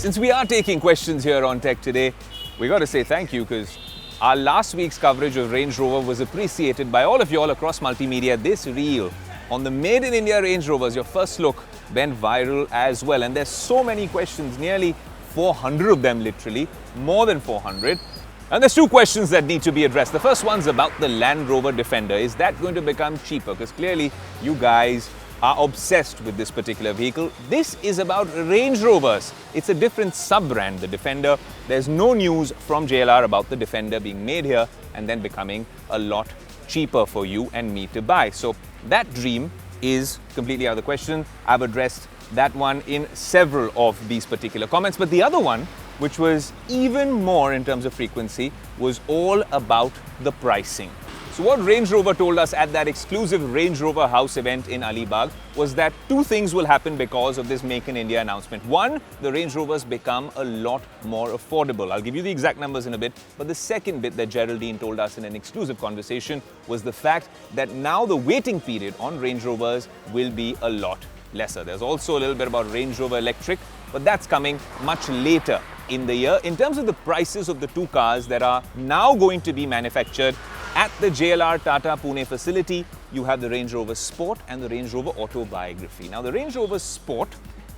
Since we are taking questions here on Tech Today, we got to say thank you because our last week's coverage of Range Rover was appreciated by all of you all across multimedia. This reel on the Made in India Range Rovers, your first look, went viral as well. And there's so many questions, nearly 400 of them literally, more than 400. And there's two questions that need to be addressed. The first one's about the Land Rover Defender. Is that going to become cheaper? Because clearly you guys are obsessed with this particular vehicle. This is about Range Rovers. It's a different sub-brand, the Defender. There's no news from JLR about the Defender being made here and then becoming a lot cheaper for you and me to buy. So that dream is completely out of the question. I've addressed that one in several of these particular comments. But the other one, which was even more in terms of frequency, was all about the pricing. So what Range Rover told us at that exclusive Range Rover House event in Alibag was that two things will happen because of this Make in India announcement. One, the Range Rovers become a lot more affordable. I'll give you the exact numbers in a bit. But the second bit that Geraldine told us in an exclusive conversation was the fact that now the waiting period on Range Rovers will be a lot lesser. There's also a little bit about Range Rover Electric, but that's coming much later in the year. In terms of the prices of the two cars that are now going to be manufactured at the JLR Tata Pune facility, you have the Range Rover Sport and the Range Rover Autobiography. Now the Range Rover Sport,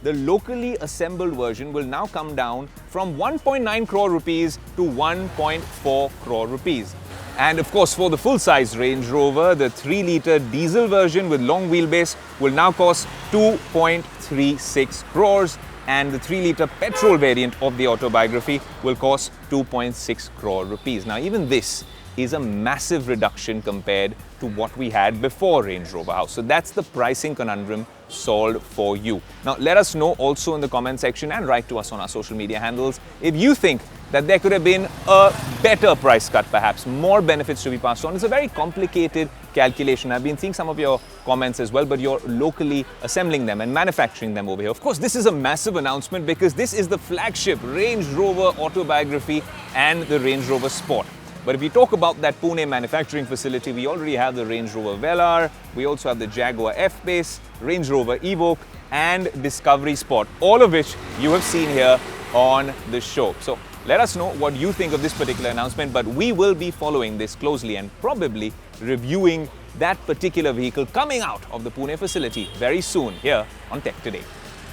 the locally assembled version, will now come down from 1.9 crore rupees to 1.4 crore rupees. And of course, for the full-size Range Rover, the 3-litre diesel version with long wheelbase will now cost 2.36 crores. And the 3-litre petrol variant of the Autobiography will cost 2.6 crore rupees. Now, even this is a massive reduction compared to what we had before Range Rover House. So that's the pricing conundrum solved for you. Now, let us know also in the comment section and write to us on our social media handles if you think that there could have been a better price cut, perhaps more benefits to be passed on. It's a very complicated calculation. I've been seeing some of your comments as well, but you're locally assembling them and manufacturing them over here. Of course, this is a massive announcement because this is the flagship Range Rover Autobiography and the Range Rover Sport. But if we talk about that Pune manufacturing facility, we already have the Range Rover Velar, we also have the Jaguar F-Pace, Range Rover Evoque and Discovery Sport, all of which you have seen here on the show. So let us know what you think of this particular announcement, but we will be following this closely and probably reviewing that particular vehicle coming out of the Pune facility very soon here on Tech Today.